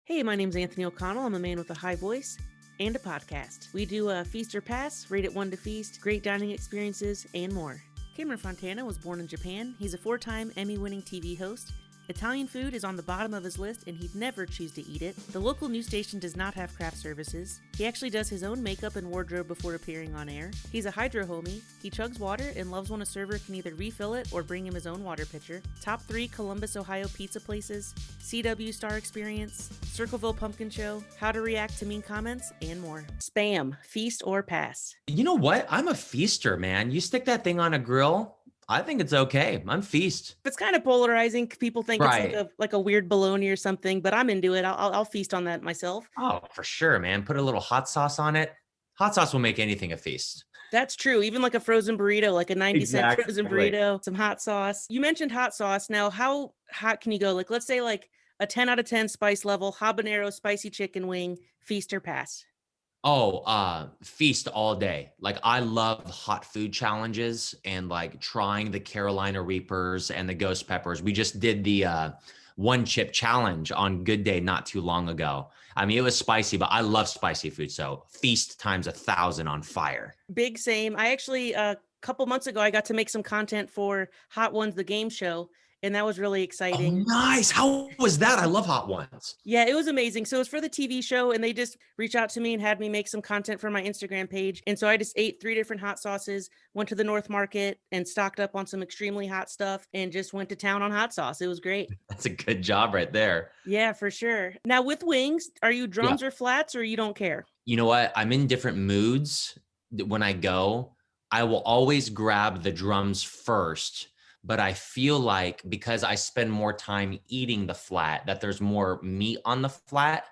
Hey, my name's Anthony O'Connell. I'm a man with a high voice and a podcast. We do a feast or pass, rate it 1 to feast, great dining experiences, and more. Cameron Fontana was born in Japan. He's a 4-time Emmy-winning TV host. Italian food is on the bottom of his list, and he'd never choose to eat it. The local news station does not have craft services. He actually does his own makeup and wardrobe before appearing on air. He's a hydro homie. He chugs water and loves when a server can either refill it or bring him his own water pitcher. Top 3 Columbus, Ohio pizza places, CW Star Experience, Circleville Pumpkin Show, how to react to mean comments, and more. Spam, feast or pass? You know what? I'm a feaster, man. You stick that thing on a grill, I think it's okay. I'm feast. It's kind of polarizing. People think Right. it's like a weird bologna or something, but I'm into it. I'll feast on that myself. Oh, for sure, man. Put a little hot sauce on it. Hot sauce will make anything a feast. That's true. Even like a frozen burrito, like a 90-cent frozen burrito, some hot sauce. You mentioned hot sauce. Now, how hot can you go? Like, let's say like a 10 out of 10 spice level, habanero spicy chicken wing, feast or pass? Oh, feast all day. Like I love hot food challenges and like trying the Carolina Reapers and the Ghost Peppers. We just did the one chip challenge on Good Day not too long ago. I mean, it was spicy, but I love spicy food. So feast times 1,000 on fire. Big same. I actually, a couple months ago, I got to make some content for Hot Ones, the game show. And that was really exciting. Oh, nice. How was that? I love hot ones. Yeah, it was amazing. So it was for the TV show, and they just reached out to me and had me make some content for my Instagram page. And so I just ate 3 different hot sauces, went to the North Market and stocked up on some extremely hot stuff and just went to town on hot sauce. It was great. That's a good job right there. Yeah, for sure. Now with wings, are you drums or flats, or you don't care? You know what? I'm in different moods when I go. I will always grab the drums first. But I feel like because I spend more time eating the flat, that there's more meat on the flat.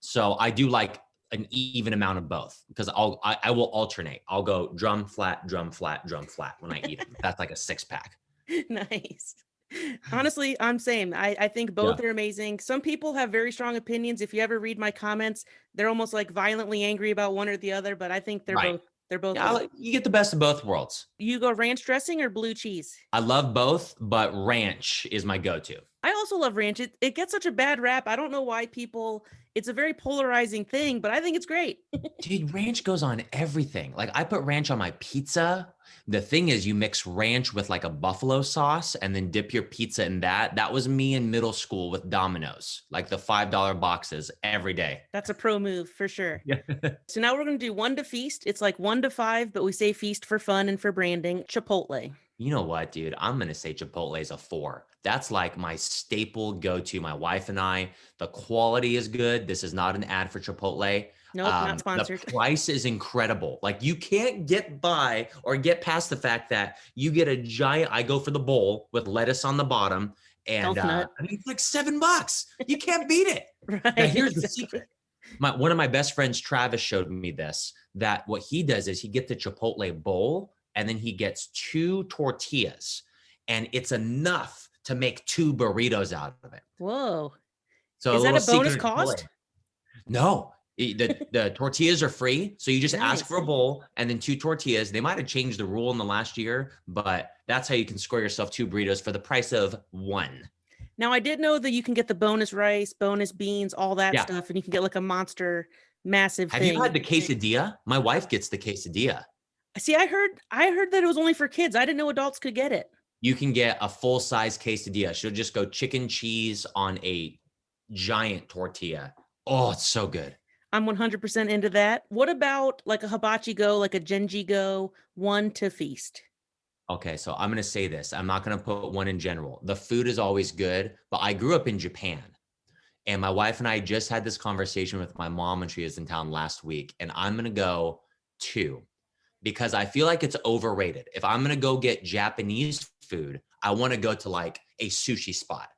So I do like an even amount of both because I will alternate. I'll go drum flat, drum flat, drum flat when I eat them. That's like a 6-pack. Nice. Honestly, I'm same. I think both are amazing. Some people have very strong opinions. If you ever read my comments, they're almost like violently angry about one or the other, but I think they're both. They're both. Yeah, you get the best of both worlds. You go ranch dressing or blue cheese? I love both, but ranch is my go-to. I also love ranch. It gets such a bad rap. I don't know why it's a very polarizing thing, but I think it's great. Dude, ranch goes on everything. Like I put ranch on my pizza. The thing is you mix ranch with like a buffalo sauce and then dip your pizza in that. That was me in middle school with Domino's, like the $5 boxes every day. That's a pro move for sure. Yeah. So now we're going to do 1 to feast. It's like 1 to 5, but we say feast for fun and for branding. Chipotle. You know what, dude? I'm going to say Chipotle is a 4. That's like my staple go-to. My wife and I, the quality is good. This is not an ad for Chipotle. Nope, not sponsored. The price is incredible. Like you can't get by or get past the fact that you get a giant, I go for the bowl with lettuce on the bottom. And I mean, it's like $7. You can't beat it. Right. Now here's the secret. One of my best friends, Travis, showed me this, that what he does is he gets the Chipotle bowl and then he gets 2 tortillas and it's enough to make 2 burritos out of it. Whoa. So is that a bonus cost? No, the tortillas are free. So you just ask for a bowl and then 2 tortillas. They might've changed the rule in the last year, but that's how you can score yourself 2 burritos for the price of 1. Now I did know that you can get the bonus rice, bonus beans, all that stuff. And you can get like a monster, massive thing. Have you had the quesadilla? My wife gets the quesadilla. See, I heard that it was only for kids. I didn't know adults could get it. You can get a full-size quesadilla. She'll just go chicken cheese on a giant tortilla. Oh, it's so good. I'm 100% into that. What about like a hibachi go, like a genji go, 1 to feast? Okay, so I'm going to say this. I'm not going to put 1 in general. The food is always good, but I grew up in Japan. And my wife and I just had this conversation with my mom when she was in town last week. And I'm going to go 2. Because I feel like it's overrated. If I'm going to go get Japanese food, I want to go to like a sushi spot.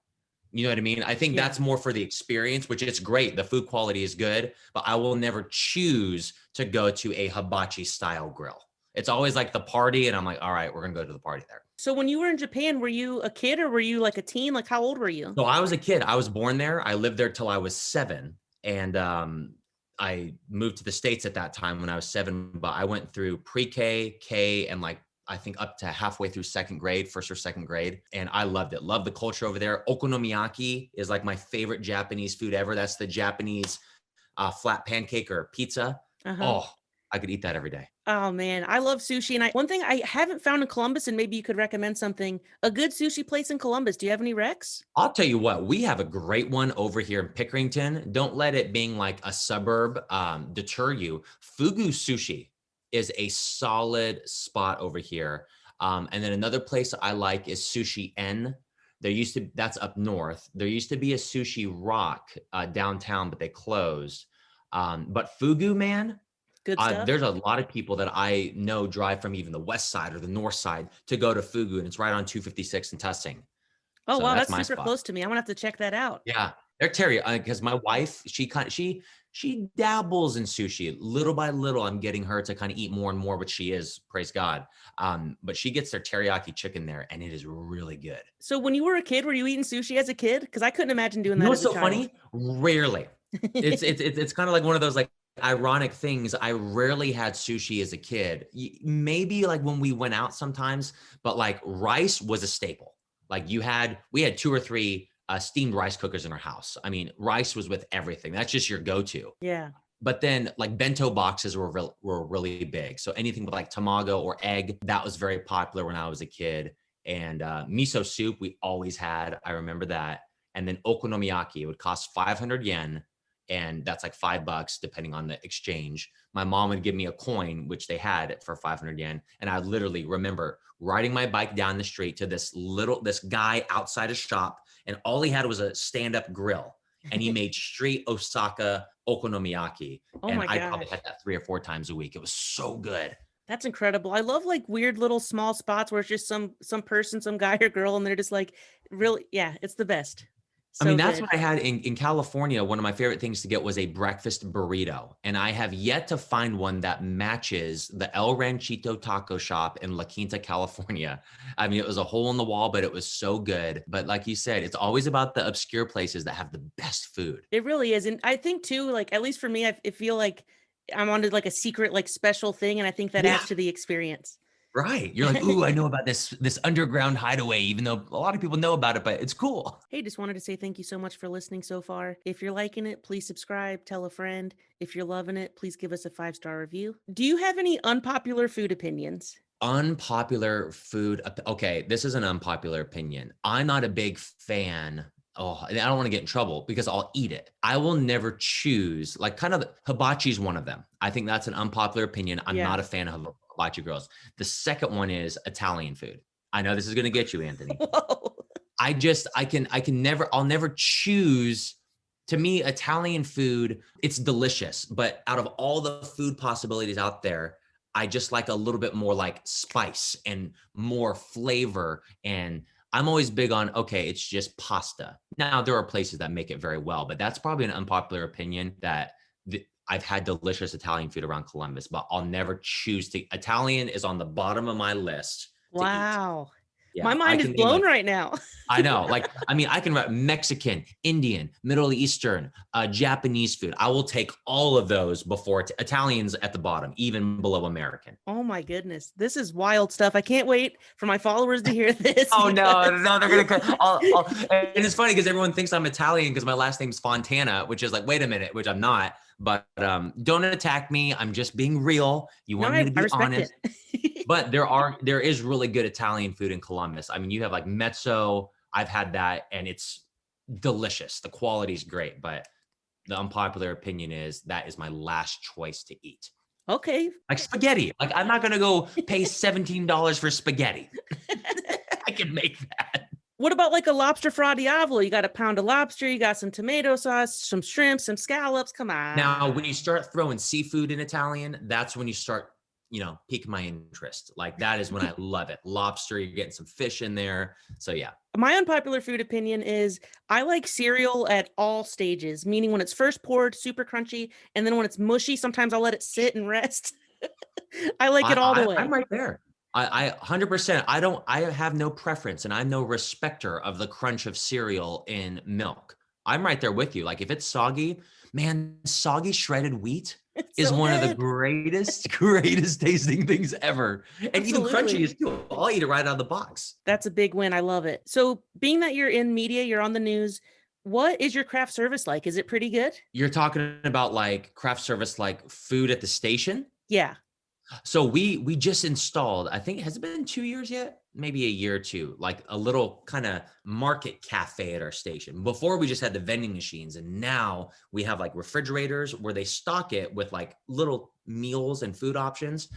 You know what I mean? I think that's more for the experience, which is great. The food quality is good, but I will never choose to go to a hibachi style grill. It's always like the party and I'm like, all right, we're going to go to the party there. So when you were in Japan, were you a kid or were you like a teen? Like how old were you? So I was a kid. I was born there. I lived there till I was 7. And I moved to the States at that time when I was 7, but I went through pre-K, K, and like I think up to halfway through first or second grade. And I loved it. Love the culture over there. Okonomiyaki is like my favorite Japanese food ever. That's the Japanese flat pancake or pizza. Uh-huh. Oh, I could eat that every day. Oh man, I love sushi. And one thing I haven't found in Columbus, and maybe you could recommend something, a good sushi place in Columbus. Do you have any recs? I'll tell you what, we have a great one over here in Pickerington. Don't let it being like a suburb deter you. Fugu Sushi is a solid spot over here. And then another place I like is Sushi N. That's up north. There used to be a Sushi Rock downtown, but they closed. But Fugu, man, Good stuff. there's a lot of people that I know drive from even the west side or the north side to go to Fugu, and it's right on 256 in Tussing. Oh So wow, that's that's my super spot. close to me. I'm gonna have to check that out. Yeah, they're Terry, because my wife, she dabbles in sushi little by little. I'm getting her to kind of eat more and more, which she is, praise God. But she gets their teriyaki chicken there, and it is really good. So when you were a kid, were you eating sushi as a kid? Because I couldn't imagine doing You that know as what's a so child. funny? Rarely. It's kind of like one of those like ironic things. I rarely had sushi as a kid. Maybe like when we went out sometimes, but like rice was a staple. Like we had 2 or 3 steamed rice cookers in our house. I mean, rice was with everything. That's just your go-to. Yeah. But then like bento boxes were really big. So anything with like tamago or egg, that was very popular when I was a kid. And miso soup we always had. I remember that. And then okonomiyaki, it would cost 500 yen. And that's like $5 depending on the exchange. My mom would give me a coin, which they had for 500 yen. And I literally remember riding my bike down the street to this guy outside a shop. And all he had was a stand-up grill. And he made straight Osaka okonomiyaki. Oh And my I probably gosh. had that 3 or 4 times a week. It was so good. That's incredible. I love like weird little small spots where it's just some person, some guy or girl, and they're just like really, yeah, it's the best. I mean, So that's good. what I had in California. One of my favorite things to get was a breakfast burrito. And I have yet to find one that matches the El Ranchito Taco Shop in La Quinta, California. I mean, it was a hole in the wall, but it was so good. But like you said, it's always about the obscure places that have the best food. It really is. And I think too, like at least for me, I feel like I'm on to like a secret, like special thing. And I think that Yeah. adds to the experience. Right. You're like, ooh, I know about this underground hideaway, even though a lot of people know about it, but it's cool. Hey, just wanted to say thank you so much for listening so far. If you're liking it, please subscribe, tell a friend. If you're loving it, please give us a 5-star review. Do you have any unpopular food opinions? Unpopular food. Okay, this is an unpopular opinion. I'm not a big fan. Oh, I don't want to get in trouble because I'll eat it. I will never choose, like kind of hibachi is one of them. I think that's an unpopular opinion. I'm not a fan of hibachi girls. The second one is Italian food. I know this is going to get you, Anthony. Whoa. I'll never choose. To me, Italian food, it's delicious, but out of all the food possibilities out there, I just like a little bit more like spice and more flavor. And I'm always big on, okay, it's just pasta. Now, there are places that make it very well, but that's probably an unpopular opinion that I've had delicious Italian food around Columbus, but I'll never choose to. Italian is on the bottom of my list to eat. Wow. Yeah, My mind is blown right now. I know. Like, I mean, I can write Mexican, Indian, Middle Eastern, Japanese food. I will take all of those before Italian's at the bottom, even below American. Oh my goodness. This is wild stuff. I can't wait for my followers to hear this. Oh, no, they're going to, and it's funny because everyone thinks I'm Italian because my last name's Fontana, which is like, wait a minute, which I'm not. But don't attack me. I'm just being real. You want me to be honest. But there is really good Italian food in Columbus. I mean, you have like mezzo. I've had that and it's delicious. The quality is great, but the unpopular opinion is that is my last choice to eat. Okay. Like spaghetti. Like I'm not going to go pay $17 for spaghetti. I can make that. What about like a lobster fra diavolo? You got a pound of lobster, you got some tomato sauce, some shrimp, some scallops. Come on. Now, when you start throwing seafood in Italian, that's when you start, pique my interest. Like that is when I love it. Lobster, you're getting some fish in there. So yeah. My unpopular food opinion is I like cereal at all stages, meaning when it's first poured, super crunchy, and then when it's mushy, sometimes I'll let it sit and rest. I like it all the way. I'm right there. I 100%. I have no preference and I'm no respecter of the crunch of cereal in milk. I'm right there with you. Like if it's soggy, man, soggy shredded wheat. is So one of the good. greatest tasting things ever. And even Absolutely. crunchy is too. I'll eat it right out of the box. That's a big win. I love it. So being that you're in media, you're on the news, what is your craft service like? Is it pretty good? You're talking about like craft service, like food at the station. Yeah. So we just installed, I think, has it been 2 years yet? Maybe a year or two, like a little kind of market cafe at our station. Before we just had the vending machines, and now we have like refrigerators where they stock it with like little meals and food options.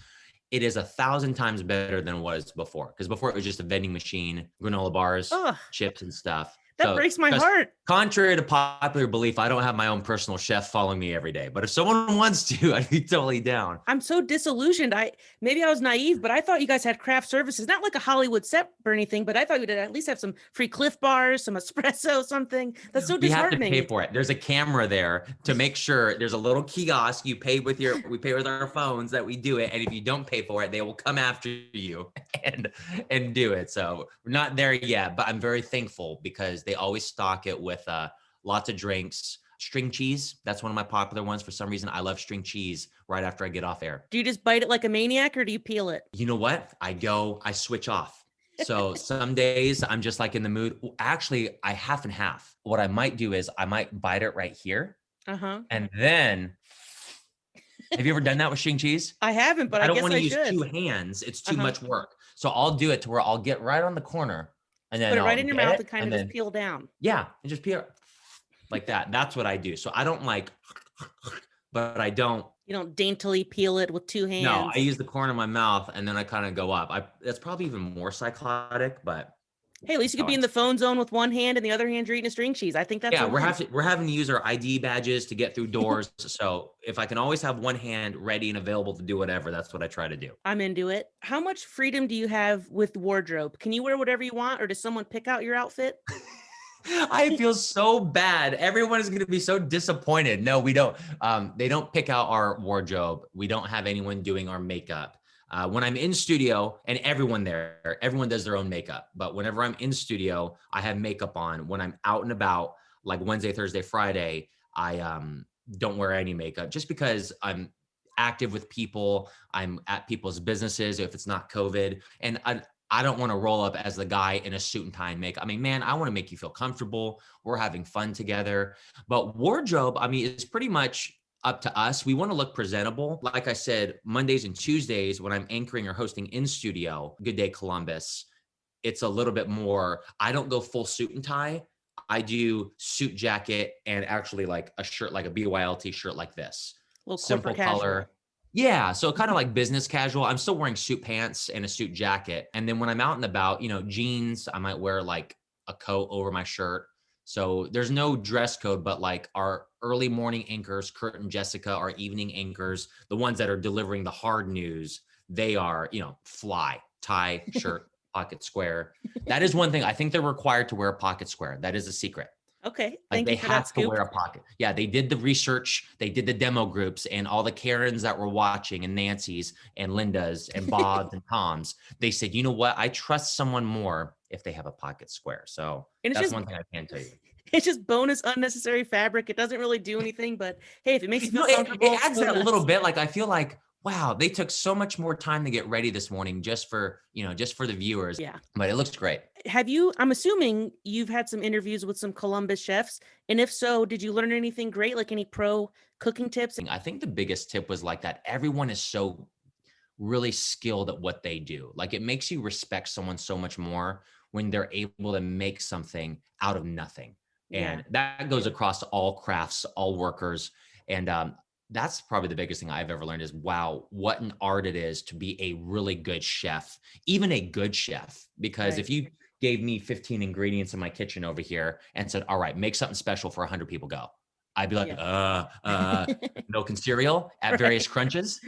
It is 1,000 times better than it was before. Because before it was just a vending machine, granola bars, Oh, chips and stuff. that So breaks my just heart. contrary to popular belief, I don't have my own personal chef following me every day. But if someone wants to, I'd be totally down. I'm so disillusioned. Maybe I was naive, but I thought you guys had craft services, not like a Hollywood set or anything, but I thought you'd at least have some free Cliff bars, some espresso, something. That's so We have to pay disheartening. for it. There's a camera there to make sure. There's a little kiosk. We pay with our phones that we do it. And if you don't pay for it, they will come after you and do it. So we're not there yet, but I'm very thankful because they always stock it with lots of drinks. String cheese, that's one of my popular ones. For some reason, I love string cheese right after I get off air. Do you just bite it like a maniac or do you peel it? You know what? I switch off. So some days I'm just like in the mood. Actually, I half and half. What I might do is I might bite it right here. Uh-huh. And then, have you ever done that with string cheese? I haven't, but I I don't guess want to I use should. 2 hands. It's too much work. So I'll do it to where I'll get right on the corner and then Put it I'll right in your get mouth it, and kind and of then, just peel down. yeah, and just peel like that. That's what I do. So I don't like, but I don't. You don't daintily peel it with 2 hands. No, I use the corner of my mouth and then I kind of go up. That's probably even more psychotic, but Hey, at least you could be in the phone zone with one hand and the other hand you're eating a string cheese. I think that's yeah, a win. we're having to use our ID badges to get through doors. So if I can always have one hand ready and available to do whatever, that's what I try to do. I'm into it. How much freedom do you have with wardrobe? Can you wear whatever you want, or does someone pick out your outfit? I feel so bad. Everyone is going to be so disappointed. No, we don't. They don't pick out our wardrobe. We don't have anyone doing our makeup. When I'm in studio, and everyone does their own makeup. But whenever I'm in studio, I have makeup on. When I'm out and about, like Wednesday, Thursday, Friday, I don't wear any makeup just because I'm active with people. I'm at people's businesses if it's not COVID. And I don't want to roll up as the guy in a suit and tie and makeup. I mean, man, I want to make you feel comfortable. We're having fun together. But wardrobe, I mean, it's pretty much up to us. We want to look presentable. Like I said, Mondays and Tuesdays when I'm anchoring or hosting in studio, Good Day Columbus, it's a little bit more, I don't go full suit and tie. I do suit jacket and actually like a shirt, like a BYLT shirt like this. A little Simple corporate color. casual. Yeah. So kind of like business casual. I'm still wearing suit pants and a suit jacket. And then when I'm out and about, jeans, I might wear like a coat over my shirt. So there's no dress code, but like our early morning anchors, Kurt and Jessica, our evening anchors, the ones that are delivering the hard news, they are, fly, tie, shirt, pocket square. That is one thing. I think they're required to wear a pocket square. That is a secret. Okay. Like Thank they you for that have to scoop. wear a pocket. Yeah, they did the research. They did the demo groups and all the Karens that were watching and Nancy's and Linda's and Bob's and Tom's. They said, you know what? I trust someone more if they have a pocket square. So that's one thing I can tell you. It's just bonus unnecessary fabric. It doesn't really do anything, but hey, if it makes you feel comfortable, it adds that little bit. Like I feel like, wow, they took so much more time to get ready this morning just for the viewers. Yeah. But it looks great. I'm assuming you've had some interviews with some Columbus chefs. And if so, did you learn anything great? Like any pro cooking tips? I think the biggest tip was like that everyone is so really skilled at what they do. Like it makes you respect someone so much more when they're able to make something out of nothing. And that goes across all crafts, all workers. And that's probably the biggest thing I've ever learned is, wow, what an art it is to be a really good chef, even a good chef. Because if you gave me 15 ingredients in my kitchen over here and said, all right, make something special for 100 people, go. I'd be like, milk and cereal at various crunches,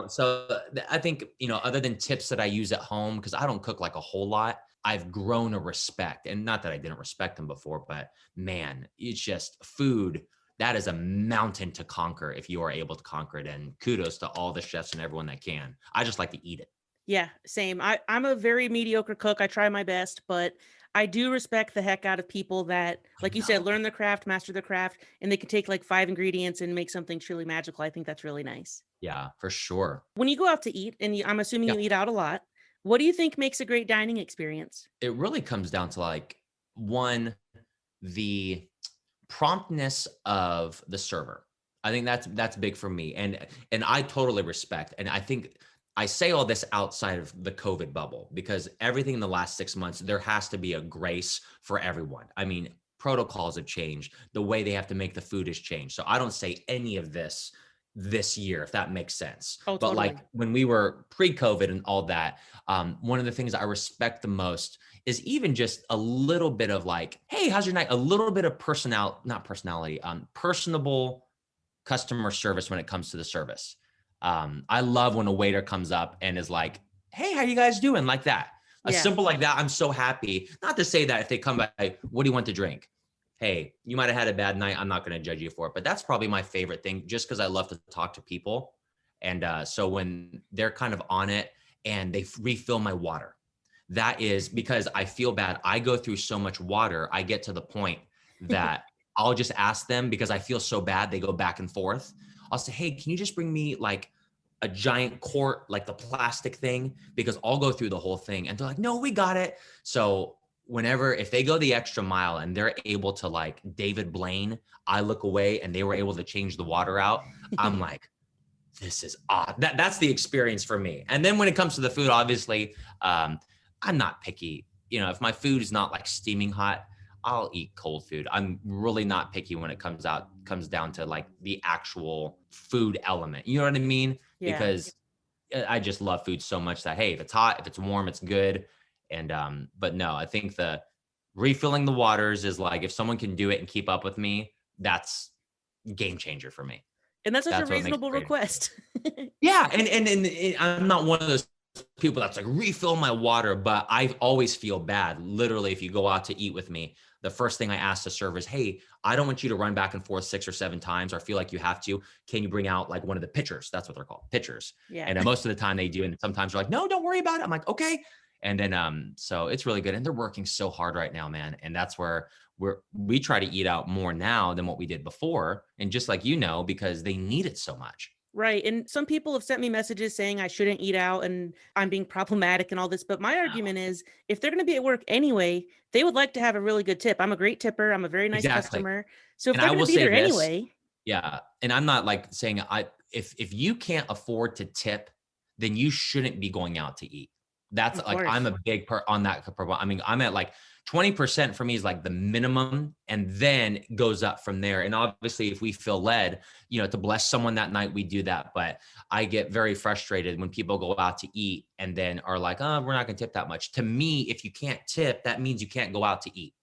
So I think, other than tips that I use at home, because I don't cook like a whole lot, I've grown a respect. And not that I didn't respect them before, but man, it's just food. That is a mountain to conquer if you are able to conquer it. And kudos to all the chefs and everyone that can. I just like to eat it. Yeah, same. I'm a very mediocre cook. I try my best, but I do respect the heck out of people that, I like you said, know. learn the craft, master the craft, and they can take like 5 ingredients and make something truly magical. I think that's really nice. Yeah, for sure. When you go out to eat, and I'm assuming Yeah. you eat out a lot, what do you think makes a great dining experience? It really comes down to like one, the promptness of the server. I think that's big for me. And I totally respect. And I think I say all this outside of the COVID bubble because everything in the last 6 months, there has to be a grace for everyone. I mean, protocols have changed. The way they have to make the food has changed. So I don't say any of this year, if that makes sense. Oh, But like totally. when we were pre-COVID and all that, one of the things I respect the most is even just a little bit of like, hey, how's your night? A little bit of not personality, personable customer service when it comes to the service. I love when a waiter comes up and is like, hey, how you guys doing? Like that. A Yeah. simple like that. I'm so happy. Not to say that if they come by, what do you want to drink? Hey, you might have had a bad night. I'm not going to judge you for it. But that's probably my favorite thing just because I love to talk to people. And so when they're kind of on it and they refill my water, that is because I feel bad. I go through so much water. I get to the point that I'll just ask them because I feel so bad. They go back and forth. I'll say, hey, can you just bring me like a giant quart, like the plastic thing? Because I'll go through the whole thing. And they're like, no, we got it. So if they go the extra mile and they're able to like David Blaine, I look away and they were able to change the water out. I'm like, this is odd. That's the experience for me. And then when it comes to the food, obviously, I'm not picky. You know, if my food is not like steaming hot, I'll eat cold food. I'm really not picky when it comes down to like the actual food element. You know what I mean? Yeah. Because I just love food so much that, hey, if it's hot, if it's warm, it's good. And but no, I think the refilling the waters is like if someone can do it and keep up with me, that's game changer for me. And that's such a That's what makes it reasonable great. request. Yeah, and I'm not one of those people that's like refill my water, but I always feel bad. Literally, if you go out to eat with me, the first thing I ask the server is, "Hey, I don't want you to run back and forth 6 or 7 times, or feel like you have to. Can you bring out like one of the pitchers? That's what they're called, pitchers." Yeah. And most of the time they do, and sometimes they're like, "No, don't worry about it." I'm like, "Okay." And then so it's really good, and they're working so hard right now, man. And that's where we try to eat out more now than what we did before, and just like because they need it so much. Right. And some people have sent me messages saying I shouldn't eat out and I'm being problematic and all this. But my argument is if they're going to be at work anyway, they would like to have a really good tip. I'm a great tipper. I'm a very nice Exactly. customer. So if And they're I going to will be say there this. anyway, Yeah, and I'm not like saying if you can't afford to tip, then you shouldn't be going out to eat. That's of like I'm course. a big part on that. I mean, I'm at like 20% for me is like the minimum, and then goes up from there. And obviously, if we feel led, to bless someone that night, we do that. But I get very frustrated when people go out to eat and then are like, "Oh, we're not going to tip that much." To me, if you can't tip, that means you can't go out to eat.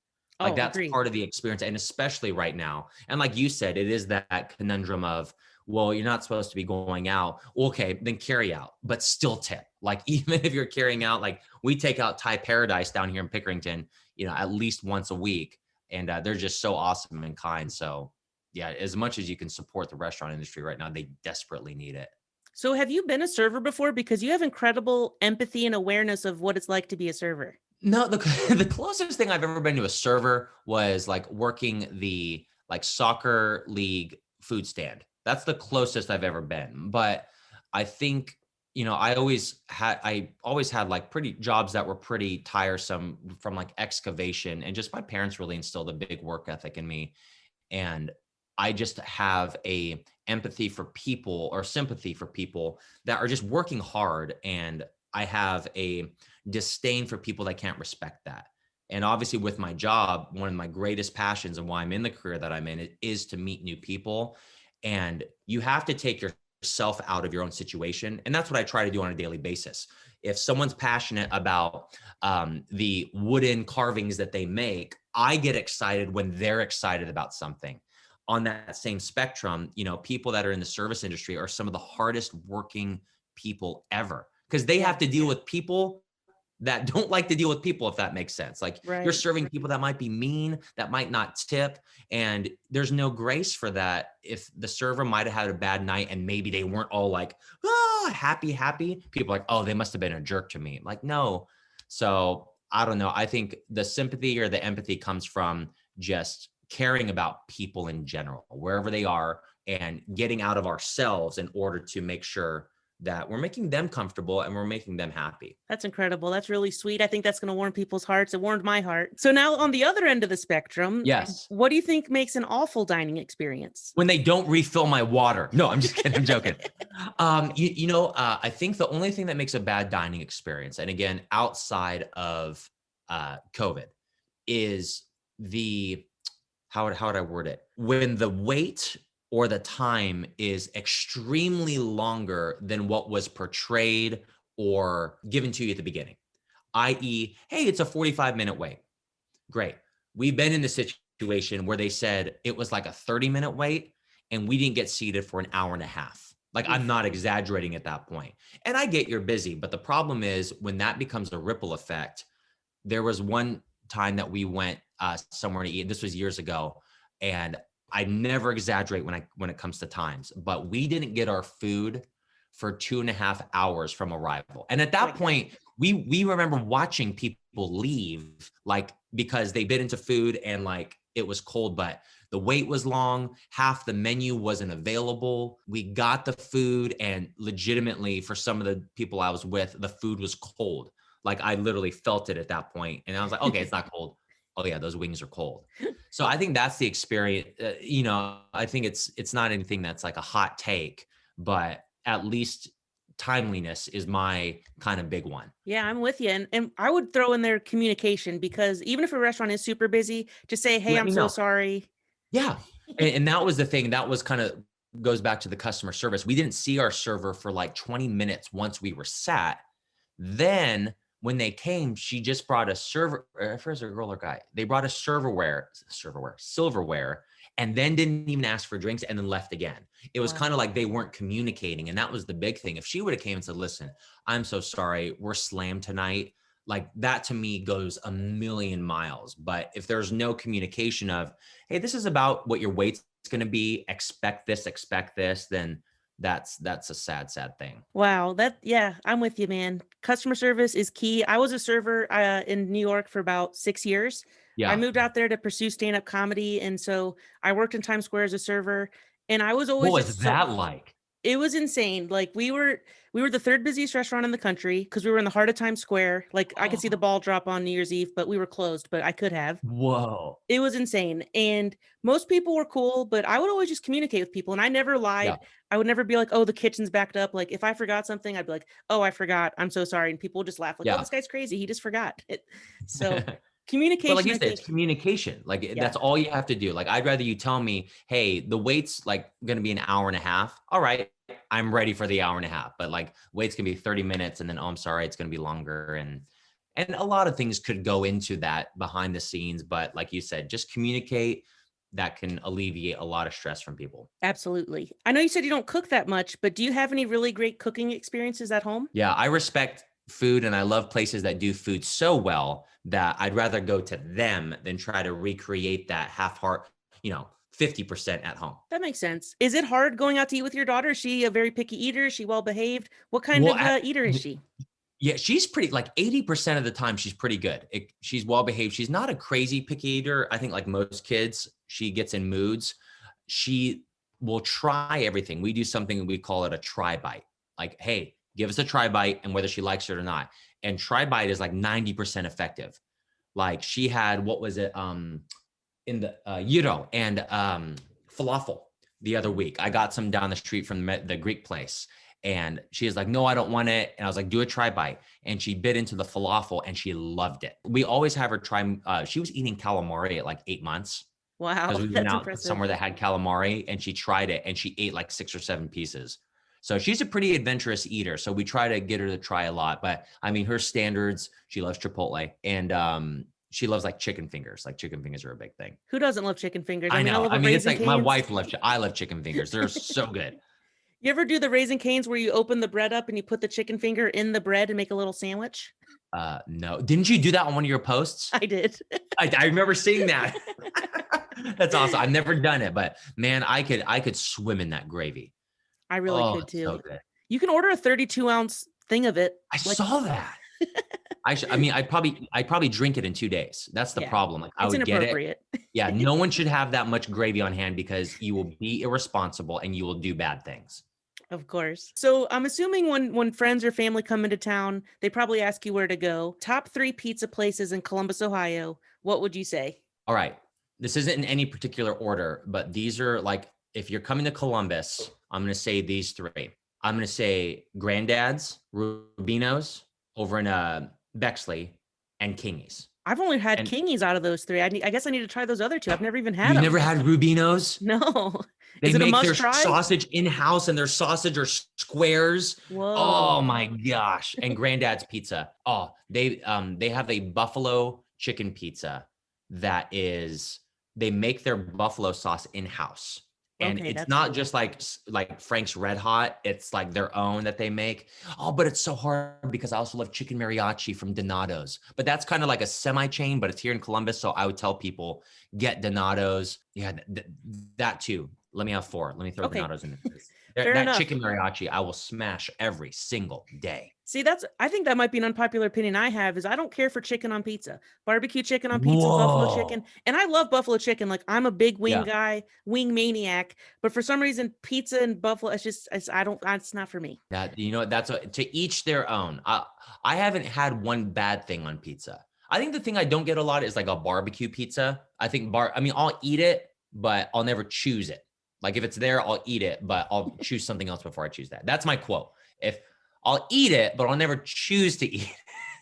Like Oh, that's agree. part of the experience. And especially right now. And like you said, it is that conundrum of, well, you're not supposed to be going out. Okay, then carry out, but still tip. Like even if you're carrying out, like we take out Thai Paradise down here in Pickerington, at least once a week. And they're just so awesome and kind. So yeah, as much as you can support the restaurant industry right now, they desperately need it. So have you been a server before? Because you have incredible empathy and awareness of what it's like to be a server. No, the the closest thing I've ever been to a server was like working the like soccer league food stand. That's the closest I've ever been. But I think, I always had like pretty jobs that were pretty tiresome, from like excavation, and just my parents really instilled a big work ethic in me. And I just have a empathy for people, or sympathy for people that are just working hard, and I have a disdain for people that can't respect that. And obviously with my job, one of my greatest passions and why I'm in the career that I'm in is to meet new people. And you have to take yourself out of your own situation. And that's what I try to do on a daily basis. If someone's passionate about the wooden carvings that they make, I get excited when they're excited about something. On that same spectrum, people that are in the service industry are some of the hardest working people ever, because they Yeah. have to deal with people that don't like to deal with people, if that makes sense. Like you're Right. serving people that might be mean, that might not tip, and there's no grace for that. If the server might have had a bad night and maybe they weren't all like, happy, people are like, oh, they must have been a jerk to me. Like, no. So I don't know. I think the sympathy or the empathy comes from just caring about people in general, wherever they are, and getting out of ourselves in order to make sure that we're making them comfortable and we're making them happy. That's incredible. That's really sweet. I think that's going to warm people's hearts. It warmed my heart. So now on the other end of the spectrum, Yes. what do you think makes an awful dining experience? When they don't refill my water. No, I'm just kidding. I'm joking. I think the only thing that makes a bad dining experience, and again, outside of COVID, is how would I word it? When the wait or the time is extremely longer than what was portrayed or given to you at the beginning, i.e., hey, it's a 45-minute wait. Great. We've been in the situation where they said it was like a 30-minute wait and we didn't get seated for an hour and a half. Like, I'm not exaggerating at that point. And I get you're busy, but the problem is when that becomes a ripple effect. There was one time that we went somewhere to eat. This was years ago, and I never exaggerate when it comes to times, but we didn't get our food for 2.5 hours from arrival. And at that point, we remember watching people leave, like, because they bit into food and like it was cold, but the wait was long. Half the menu wasn't available. We got the food, and legitimately for some of the people I was with, the food was cold. Like, I literally felt it at that point. And I was like, okay, it's not cold. Oh yeah, those wings are cold. So I think that's the experience. I think it's not anything that's like a hot take, but at least timeliness is my kind of big one. Yeah, I'm with you. And I would throw in there communication, because even if a restaurant is super busy, just say, hey, I'm so sorry. Yeah. And that was the thing. That was kind of goes back to the customer service. We didn't see our server for like 20 minutes once we were sat. Then when they came, she just brought a server, first a girl or guy, they brought a silverware, and then didn't even ask for drinks and then left again. It was kind of like they weren't communicating. And that was the big thing. If she would have came and said, listen, I'm so sorry, we're slammed tonight. Like, that to me goes a million miles. But if there's no communication of, hey, this is about what your wait's going to be, expect this, then that's a sad thing. Wow. I'm with you, man. Customer service is key. I was a server in New York for about 6 years. Yeah. I moved out there to pursue stand-up comedy. And so I worked in Times Square as a server, and I was always, what was that like? It was insane. Like, we were the third busiest restaurant in the country because we were in the heart of Times Square. Like, I could see the ball drop on New Year's Eve, but we were closed, but I could have. Whoa. It was insane. And most people were cool, but I would always just communicate with people, and I never lied. Yeah. I would never be like, oh, the kitchen's backed up. Like, if I forgot something, I'd be like, oh, I forgot. I'm so sorry. And people would just laugh like, oh, this guy's crazy. He just forgot it. So communication. But like you said, it's communication. Like, that's all you have to do. Like, I'd rather you tell me, hey, the wait's like going to be an hour and a half. All right, I'm ready for the hour and a half. But like, wait's going to be 30 minutes. And then, oh, I'm sorry, it's going to be longer. And a lot of things could go into that behind the scenes. But like you said, just communicate. That can alleviate a lot of stress from people. Absolutely. I know you said you don't cook that much, but do you have any really great cooking experiences at home? Yeah, I respect food, and I love places that do food so well that I'd rather go to them than try to recreate that half-heart, 50% at home. That makes sense. Is it hard going out to eat with your daughter? Is she a very picky eater? Is she well-behaved? What kind of eater is she? Yeah, she's pretty, like 80% of the time, she's pretty good. She's well-behaved. She's not a crazy picky eater. I think like most kids, she gets in moods. She will try everything. We do something, we call it a try bite. Like, hey, give us a try bite, and whether she likes it or not. And try bite is like 90% effective. Like, she had, what was it? In the gyro and falafel the other week. I got some down the street from the Greek place. And she was like, no, I don't want it. And I was like, do a try bite. And she bit into the falafel and she loved it. We always have her try. She was eating calamari at like 8 months. Wow. Because we went out somewhere that had calamari, and she tried it and she ate like 6 or 7 pieces. So she's a pretty adventurous eater. So we try to get her to try a lot. But I mean, her standards, she loves Chipotle, and she loves like chicken fingers. Like, chicken fingers are a big thing. Who doesn't love chicken fingers? I know. I mean, it's like my wife loves. I love chicken fingers. They're so good. You ever do the Raising Cane's where you open the bread up and you put the chicken finger in the bread and make a little sandwich? No. Didn't you do that on one of your posts? I did. I remember seeing that. That's awesome. I've never done it, but man, I could swim in that gravy. I really could too. So good. You can order a 32-ounce thing of it. I saw that. I mean, I'd probably drink it in 2 days. That's the Yeah, problem. Like I it's would get it. inappropriate. Yeah, no one should have that much gravy on hand because you will be irresponsible and you will do bad things. Of course. So I'm assuming when friends or family come into town, they probably ask you where to go. Top 3 pizza places in Columbus, Ohio. What would you say? All right. This isn't in any particular order, but these are like, if you're coming to Columbus, I'm going to say these 3. I'm going to say Granddad's, Rubino's over in Bexley, and Kingy's. I've only had And Kingies out of those 3. I guess I need to try those other 2. I've never even had you've them. never had Rubino's? No. They Is it a make their must try? sausage in-house and their sausage are squares. Whoa. Oh my gosh. And Granddad's Pizza. Oh, they have a buffalo chicken pizza that is, they make their buffalo sauce in-house. And Okay, it's that's not cool. just like Frank's Red Hot. It's like their own that they make. Oh, but it's so hard because I also love chicken mariachi from Donato's. But that's kind of like a semi-chain, but it's here in Columbus. So I would tell people, get Donato's. Yeah, that too. Let me have 4. Let me throw Okay. Donato's in there. Fair That enough. chicken mariachi, I will smash every single day. See, I think that might be an unpopular opinion I have is I don't care for chicken on pizza. Barbecue chicken on pizza, buffalo chicken. Whoa. And I love buffalo chicken. Like I'm a big wing Yeah. guy, wing maniac, but for some reason pizza and buffalo it's not for me. That, that's to each their own. I haven't had one bad thing on pizza. I think the thing I don't get a lot is like a barbecue pizza. I think I'll eat it, but I'll never choose it. Like if it's there, I'll eat it, but I'll choose something else before I choose that. That's my quote. If I'll eat it, but I'll never choose to eat it.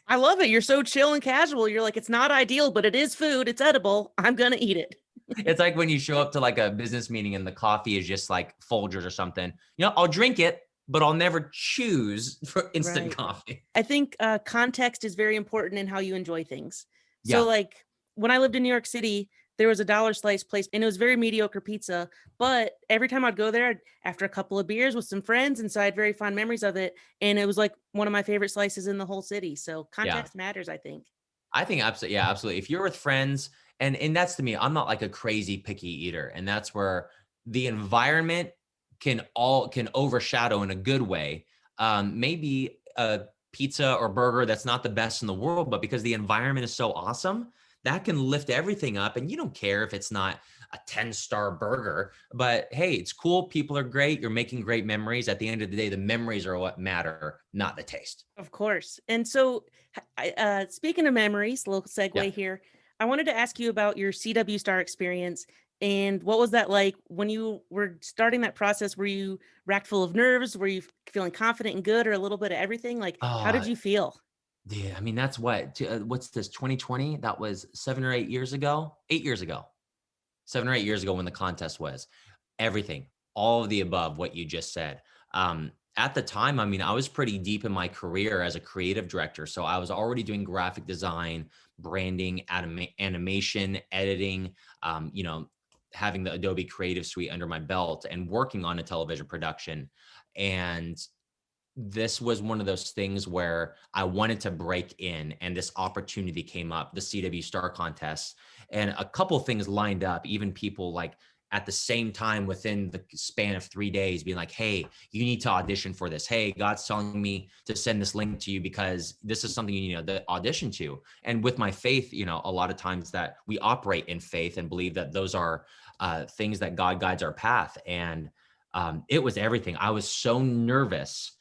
I love it. You're so chill and casual. You're like, it's not ideal, but it is food. It's edible. I'm going to eat it. It's like when you show up to like a business meeting and the coffee is just like Folgers or something. I'll drink it, but I'll never choose for instant Right. coffee. I think context is very important in how you enjoy things. So Yeah. like when I lived in New York City, there was a dollar slice place and it was very mediocre pizza. But every time I'd go there after a couple of beers with some friends, and so I had very fond memories of it. And it was like one of my favorite slices in the whole city. So Yeah. context matters, I think. I think absolutely. Yeah, absolutely. If you're with friends, and that's to me, I'm not like a crazy picky eater. And that's where the environment can overshadow in a good way. Maybe a pizza or burger that's not the best in the world, but because the environment is so awesome, that can lift everything up. And you don't care if it's not a 10-star burger, but hey, it's cool. People are great. You're making great memories. At the end of the day, the memories are what matter, not the taste. Of course. And so, speaking of memories, little Yeah. segue here. I wanted to ask you about your CW Star experience and what was that like when you were starting that process? Were you racked full of nerves? Were you feeling confident and good, or a little bit of everything? Like, how did Oh, you feel? yeah. I mean, that's what's this, 2020? That was 7 or 8 years ago, 8 years ago, 7 or 8 years ago when the contest was. Everything, all of the above, what you just said. At the time, I mean, I was pretty deep in my career as a creative director. So I was already doing graphic design, branding, animation, editing, having the Adobe Creative Suite under my belt and working on a television production. And this was one of those things where I wanted to break in, and this opportunity came up, the CW Star Contest, and a couple of things lined up, even people like at the same time within the span of 3 days being like, hey, you need to audition for this. Hey, God's telling me to send this link to you because this is something you need to audition to. And with my faith, a lot of times that we operate in faith and believe that those are things that God guides our path. And it was everything. I was so nervous.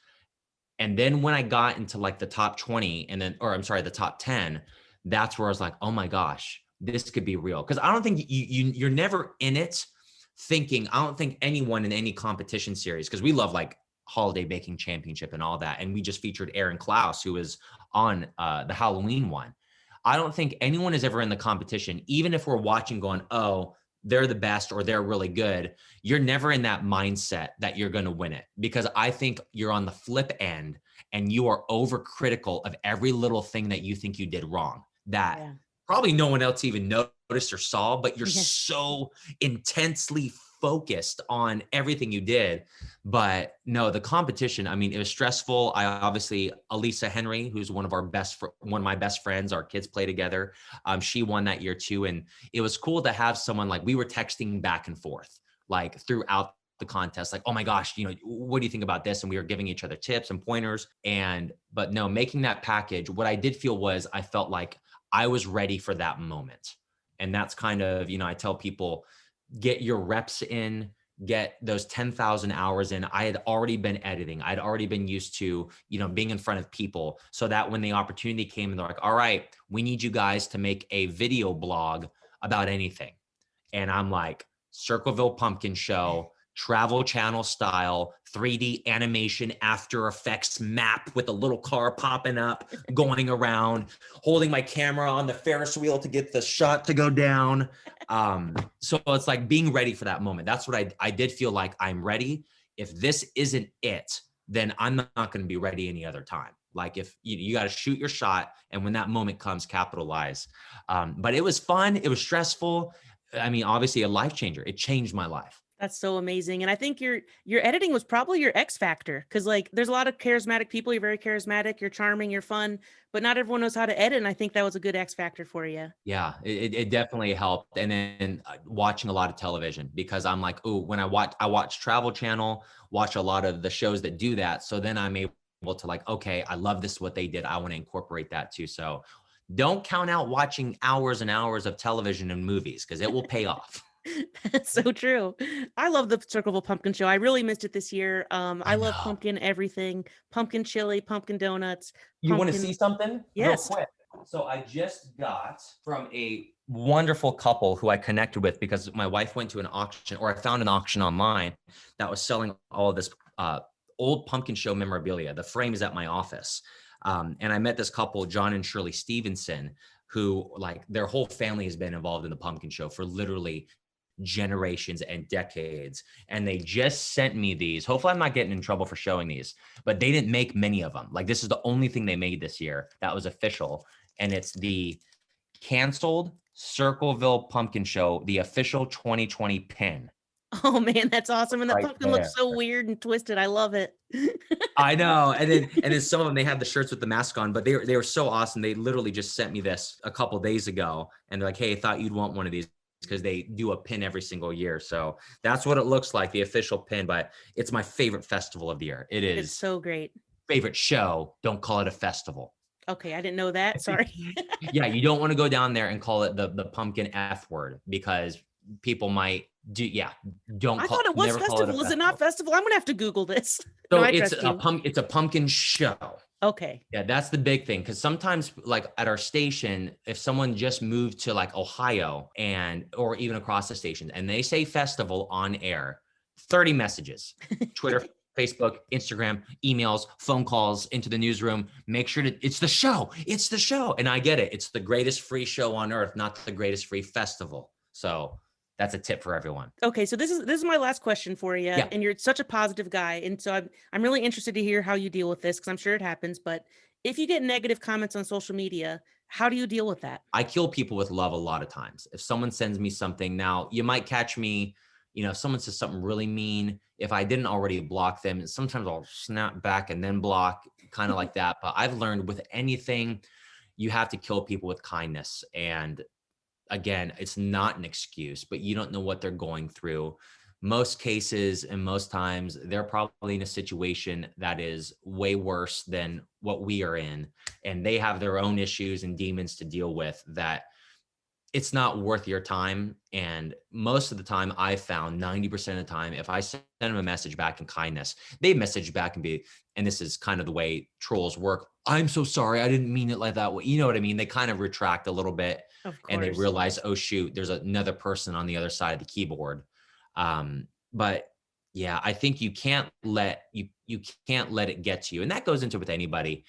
And then when I got into like the top 20 the top 10, that's where I was like, oh my gosh, this could be real. Cause I don't think you're never in it thinking, I don't think anyone in any competition series, cause we love like Holiday Baking Championship and all that. And we just featured Aaron Klaus, who was on the Halloween one. I don't think anyone is ever in the competition, even if we're watching going, oh, they're the best or they're really good. You're never in that mindset that you're going to win it, because I think you're on the flip end and you are overcritical of every little thing that you think you did wrong that Yeah. probably no one else even noticed or saw, but you're Yeah. so intensely focused on everything you did. But no, the competition, I mean, it was stressful. I obviously, Elisa Henry, who's one of my best friends, our kids play together. She won that year too. And it was cool to have someone like, we were texting back and forth, like throughout the contest, like, oh my gosh, what do you think about this? And we were giving each other tips and pointers. But no, making that package, what I did feel was I felt like I was ready for that moment. And that's kind of, I tell people, get your reps in, get those 10,000 hours in. I had already been editing. I'd already been used to, being in front of people, so that when the opportunity came and they're like, all right, we need you guys to make a video blog about anything. And I'm like, Circleville Pumpkin Show, Travel Channel style, 3D animation, After Effects map with a little car popping up, going around, holding my camera on the Ferris wheel to get the shot to go down. So it's like being ready for that moment. That's what I did feel like I'm ready. If this isn't it, then I'm not going to be ready any other time. Like if you got to shoot your shot, and when that moment comes, capitalize. But it was fun. It was stressful. I mean, obviously a life changer. It changed my life. That's so amazing. And I think your editing was probably your X factor, because like there's a lot of charismatic people. You're very charismatic, you're charming, you're fun, but not everyone knows how to edit. And I think that was a good X factor for you. Yeah, it definitely helped. And then watching a lot of television, because I'm like, oh, when I watch Travel Channel, watch a lot of the shows that do that. So then I'm able to like, okay, I love this, what they did. I want to incorporate that too. So don't count out watching hours and hours of television and movies, because it will pay off. That's so true. I love the Circleville Pumpkin Show. I really missed it this year. I love know. pumpkin everything, pumpkin chili, pumpkin donuts. You want to see something? Yes. Real quick. So I just got from a wonderful couple who I connected with, because my wife went to an auction, or I found an auction online that was selling all of this old pumpkin show memorabilia. The frame is at my office. And I met this couple, John and Shirley Stevenson, who like their whole family has been involved in the pumpkin show for literally generations and decades. And they just sent me these. Hopefully I'm not getting in trouble for showing these, but they didn't make many of them. Like this is the only thing they made this year that was official. And it's the canceled Circleville Pumpkin Show, the official 2020 pin. Oh man, that's awesome. And the Right pumpkin looks so weird and twisted. I love it. I know. And then some of them, they have the shirts with the mask on, but they were so awesome. They literally just sent me this a couple days ago, and they're like, hey, I thought you'd want one of these, because they do a pin every single year. So that's what it looks like, the official pin. But it's my favorite festival of the year. It is. It's so great. Favorite show. Don't call it a festival. Okay, I didn't know that. Sorry. Yeah, you don't want to go down there and call it the pumpkin F word, because people might do. Yeah, don't. I thought it was festival. Is it not festival? I'm gonna have to Google this. So it's a pumpkin show. Okay. Yeah, that's the big thing. Because sometimes, like at our station, if someone just moved to like Ohio or even across the station, and they say festival on air, 30 messages, Twitter, Facebook, Instagram, emails, phone calls into the newsroom. Make sure it's the show. It's the show. And I get it. It's the greatest free show on earth, not the greatest free festival. So that's a tip for everyone. Okay, so this is my last question for you. Yeah. And you're such a positive guy, and so I'm really interested to hear how you deal with this, because I'm sure it happens. But if you get negative comments on social media, how do you deal with that? I kill people with love a lot of times. If someone sends me something, now you might catch me, if someone says something really mean, if I didn't already block them, sometimes I'll snap back and then block, kind of like that. But I've learned with anything, you have to kill people with kindness. And again, it's not an excuse, but you don't know what they're going through. Most cases and most times, they're probably in a situation that is way worse than what we are in. And they have their own issues and demons to deal with, that it's not worth your time. And most of the time, I found 90% of the time, if I send them a message back in kindness, they message back and this is kind of the way trolls work. I'm so sorry. I didn't mean it like that. You know what I mean? They kind of retract a little bit, and they realize, oh shoot, there's another person on the other side of the keyboard. But yeah, I think you can't let it get to you. And that goes into with anybody.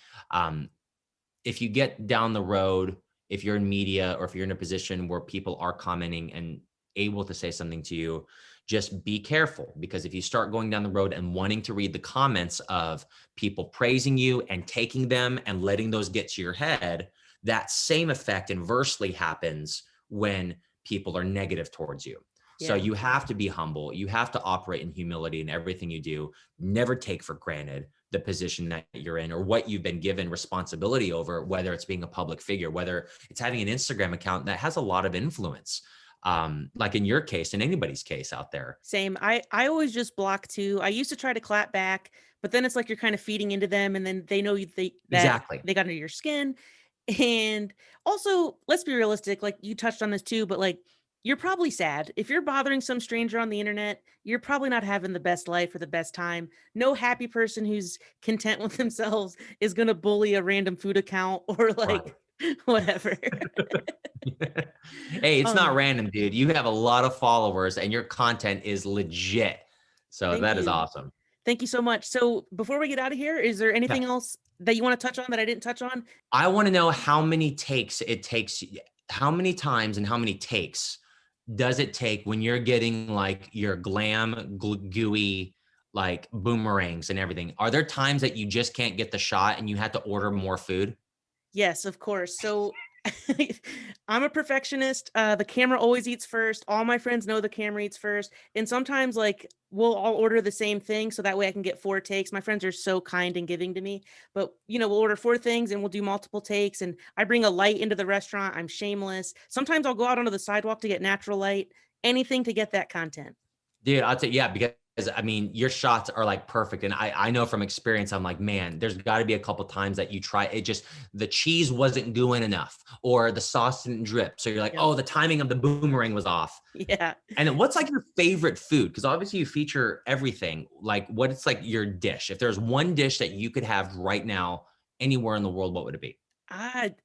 If you get down the road, if you're in media, or if you're in a position where people are commenting and able to say something to you, just be careful, because if you start going down the road and wanting to read the comments of people praising you and taking them and letting those get to your head, that same effect inversely happens when people are negative towards you. Yeah. So you have to be humble. You have to operate in humility in everything you do. Never take for granted the position that you're in, or what you've been given responsibility over, whether it's being a public figure, whether it's having an Instagram account that has a lot of influence. like in your case, in anybody's case out there. Same. I always just block too. I used to try to clap back, but then it's like you're kind of feeding into them, and then they know that Exactly. they got under your skin. And also, let's be realistic. Like you touched on this too, but like you're probably sad if you're bothering some stranger on the internet. You're probably not having the best life or the best time. No happy person who's content with themselves is gonna bully a random food account or Right. like whatever. Hey, it's not um, random, dude. You have a lot of followers and your content is legit. So Thank that is you. awesome. Thank you so much. So before we get out of here, is there Yeah. anything else that you want to touch on that I didn't touch on? I want to know how many takes it takes, how many times and how many takes does it take when you're getting like your glam, gooey, like boomerangs and everything? Are there times that you just can't get the shot and you had to order more food? Yes, of course. So I'm a perfectionist. The camera always eats first. All my friends know the camera eats first. And sometimes like we'll all order the same thing so that way I can get 4 takes. My friends are so kind and giving to me. But we'll order 4 things and we'll do multiple takes. And I bring a light into the restaurant. I'm shameless. Sometimes I'll go out onto the sidewalk to get natural light, anything to get that content. Dude, I'll tell you, yeah, because I mean, your shots are like perfect. And I know from experience, I'm like, man, there's got to be a couple times that you try it, just the cheese wasn't gooing enough or the sauce didn't drip. So you're like, Yep. oh, the timing of the boomerang was off. Yeah. And then what's like your favorite food? Because obviously you feature everything. Like, what's like your dish? If there's one dish that you could have right now anywhere in the world, what would it be?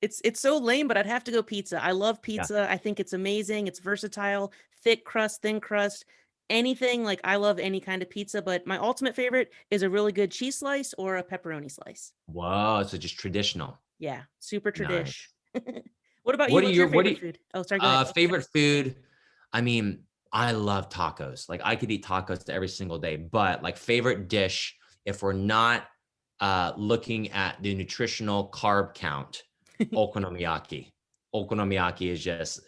It's so lame, but I'd have to go pizza. I love Yeah. pizza. I think it's amazing. It's versatile, thick crust, thin crust, anything. Like I love any kind of pizza, but my ultimate favorite is a really good cheese slice or a pepperoni slice. Whoa. So just traditional. Yeah, super tradish. Nice. What about you? What's your What are favorite you, food? Oh, sorry, go ahead. favorite food? I mean, I love tacos. Like I could eat tacos every single day, but like favorite dish, if we're not looking at the nutritional carb count, okonomiyaki. Okonomiyaki is just,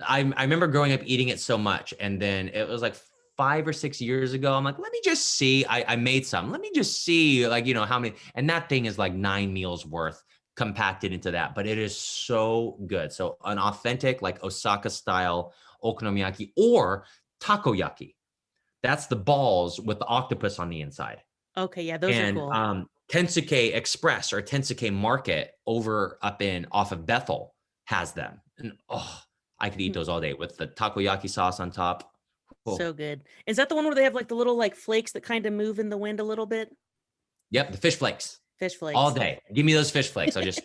I remember growing up eating it so much. And then it was like 5 or 6 years ago, I'm like, let me just see. I made some. Let me just see, like, how many. And that thing is like 9 meals worth compacted into that, but it is so good. So an authentic, like Osaka style okonomiyaki or takoyaki. That's the balls with the octopus on the inside. Okay, yeah, those are And cool. Tensuke Express or Tensuke Market over up in off of Bethel has them. And oh, I could eat those all day with the takoyaki sauce on top. Oh, So good. Is that the one where they have like the little like flakes that kind of move in the wind a little bit? yep, the fish flakes Fish all flakes. day. Give me those fish flakes. I'll just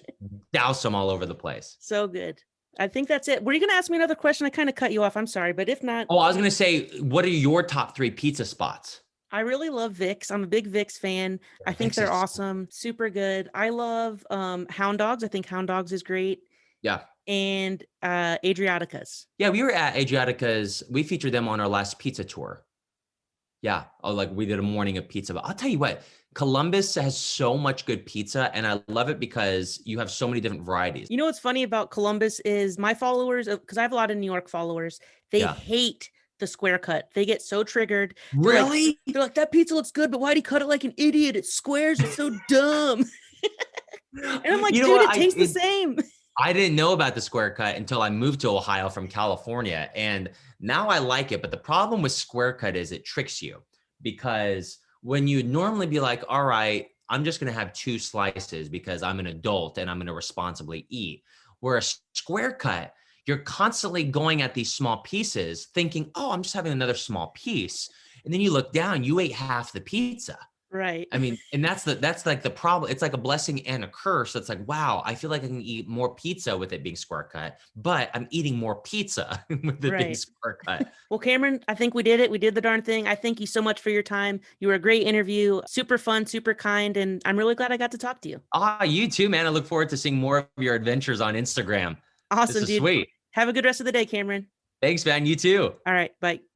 douse them all over the place. So good. I think that's it. Were you going to ask me another question? I kind of cut you off. I'm sorry, but if not, Oh, I was gonna say, what are your top 3 pizza spots? I really love Vicks. I'm a big Vicks fan. I think they're Texas. awesome, super good. I love Hound Dogs. I think Hound Dogs is great. Yeah. And Adriatica's. Yeah, we were at Adriatica's. We featured them on our last pizza tour. Yeah. Oh, like we did a morning of pizza. But I'll tell you what, Columbus has so much good pizza, and I love it because you have so many different varieties. You know what's funny about Columbus is my followers, because I have a lot of New York followers, they Yeah. hate the square cut. They get so triggered. Really? They're like, that pizza looks good, but why'd he cut it like an idiot? It's squares. It's so dumb. And I'm like, You know dude, what? it tastes the same. I didn't know about the square cut until I moved to Ohio from California. And now I like it. But the problem with square cut is it tricks you because when you normally be like, all right, I'm just going to have 2 slices because I'm an adult and I'm going to responsibly eat. Whereas square cut, you're constantly going at these small pieces thinking, oh, I'm just having another small piece. And then you look down, you ate half the pizza. Right. I mean, and that's like the problem. It's like a blessing and a curse. It's like, wow, I feel like I can eat more pizza with it being square cut, but I'm eating more pizza with it being square cut. Well, Cameron, I think we did it. We did the darn thing. I thank you so much for your time. You were a great interview, super fun, super kind, and I'm really glad I got to talk to you. You too, man. I look forward to seeing more of your adventures on Instagram. This Awesome, is dude. sweet. Have a good rest of the day, Cameron. Thanks, man. You too. All right, bye.